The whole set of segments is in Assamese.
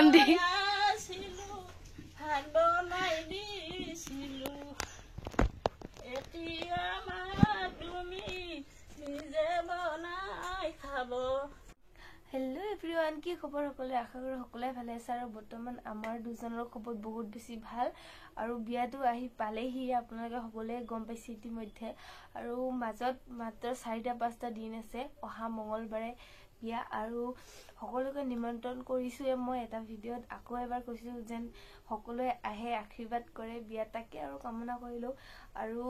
কান্দি हेलो एवरीवन की खबर सकले आशा करो सकले ভালে আছে আৰু বৰ্তমান আমাৰ দুজনৰ খবৰ বহুত বেছি ভাল আৰু বিয়াটো আহি পালেহি আপোনালোকে সকলোৱে গম পাইছে ইতিমধ্যে আৰু মাজত মাত্ৰ 4-5টা দিন আছে অহা মঙ্গলবাৰে বিয়া আৰু সকলোকে নিমন্ত্ৰণ কৰিছো মই এটা ভিডিঅ'ত আকৌ এবাৰ কৈছো যেন সকলোৱে আহে আশীৰ্বাদ কৰে বিয়া তাকে আৰু কামনা কৰিলো আৰু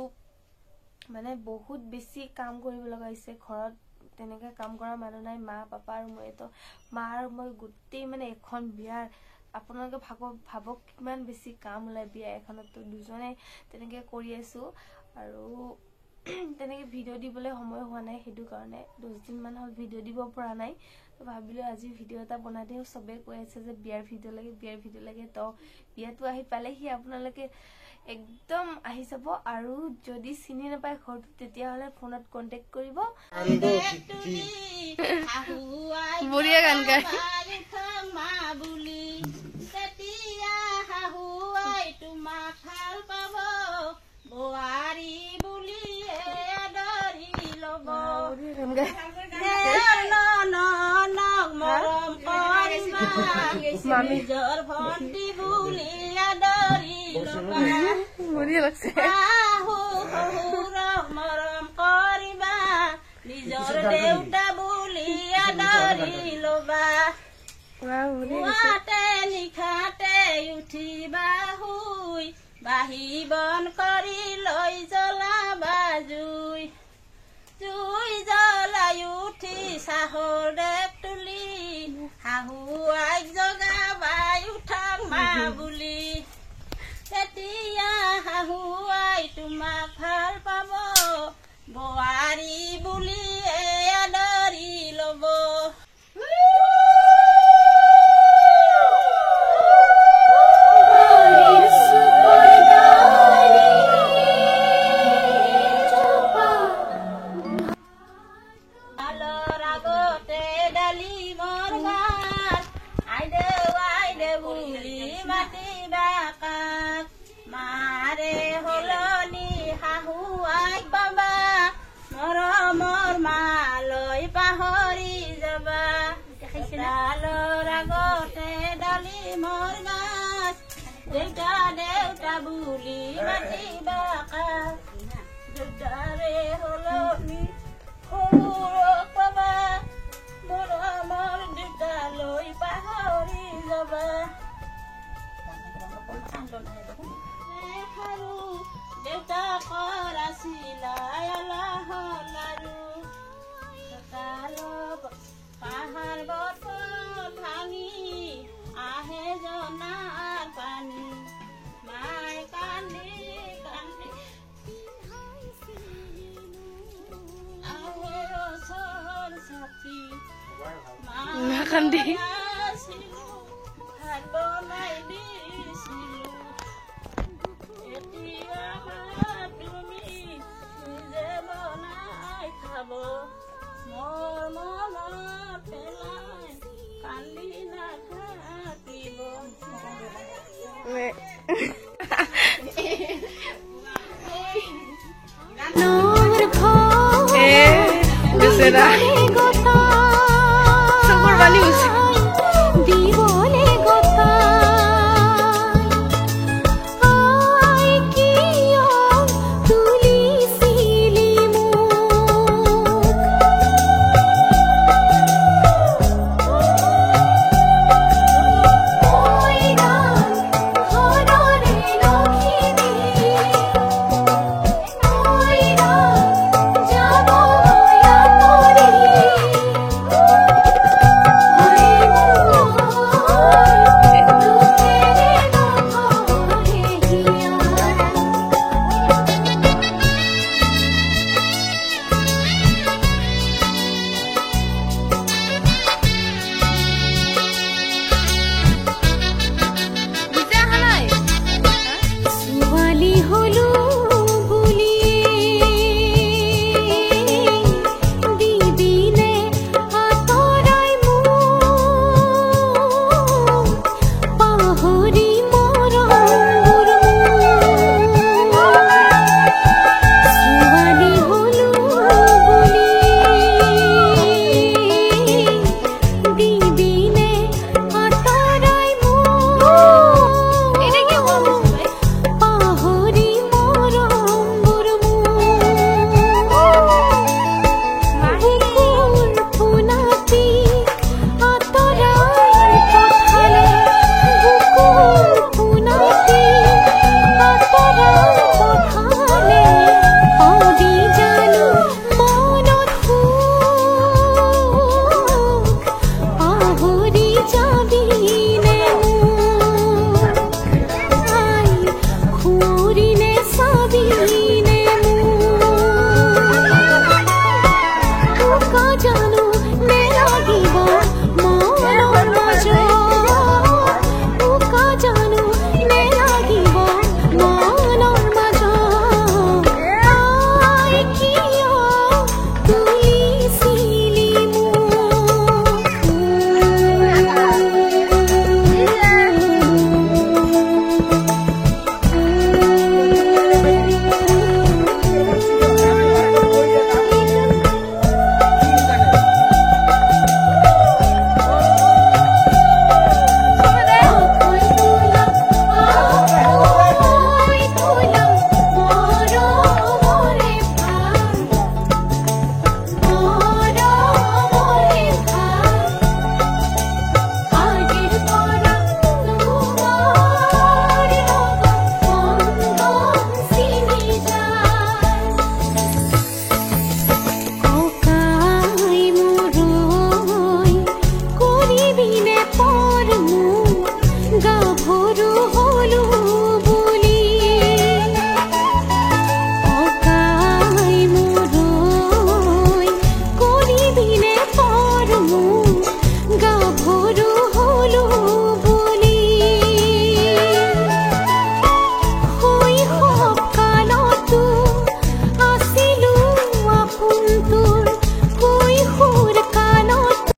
মানে বহুত বেছি কাম কৰিব লগা হৈছে ঘৰত তেনেকে কাম কৰা মানুহ নাই মা পাপা আৰু মই তো মা আৰু মই গুটেই মানে এখন বিয়াৰ আপোনালোকে ভাবক কিমান বেছি কাম ওলাই বিয়া এখনত তো দুজনে তেনেকে কৰি আছো আৰু তেনেকে ভিডিও দিবলৈ সময় হোৱা নাই হেতু কাৰণে 10 দিন মান হল ভিডিও দিব পৰা নাই তো ভাবিলো আজি ভিডিও এটা বনাই দিও সবে কৈ আছে যে বিয়াৰ ভিডিও লাগে তো বিয়াটো আহি পালেহি আপোনালোকে एकदम আহি যাব আৰু যদি চিনি নাপায় ঘৰটো তেতিয়া হলে ফোনত কন্টাক্ট কৰিব বঢ়িয়া গান গায় মা বুলি তেতিয়া হাহুৱাই তোমাক ভাল পাব বোৱাৰী বুলি আদৰি লব মৰম কৰিবা নিজৰ ভণ্টি বুলি আদৰি बढ़िया लगছে মৰম কৰিবা নিজৰ দেউতা বুলি আদৰি লবা পুৱাতে নিশাতে উঠিবা শুই বাহি বন কৰি লৈ জ্বলাবা জুই জ্বলাই উঠি চাহৰ ডেক তুলি শাহুৱাইক জগাবা উঠাক মা বুলি তেতিয়া হাহুৱাই তোমাক ভাল পাব বোৱাৰী বুলি আদৰি লব আগতে ডালি মৰ গাত আইদে বুলি মাতিবা মাৰে হলনি হাহুৱাইক পাবা মৰমৰ মালৈ পাহৰি যাবা ডালৰ আগতে ডালি মোৰ গাছ দেউতা বুলি মাতিবা দেউতাৰে হলনি সৰুক পাবা মৰমৰ দেউতালৈ পাহৰি যাবা দেউতাকৰ আছিলা লাৰু পাহাৰ বটল ভাঙি আহে জনাৰ পানী মাই কান্দি আহে ৰচৰ চাকি মা কান্দি ভাত বনাই দিছিলো মোৰ মনত পেলাই কান্দি নাথাকিব বেচেৰা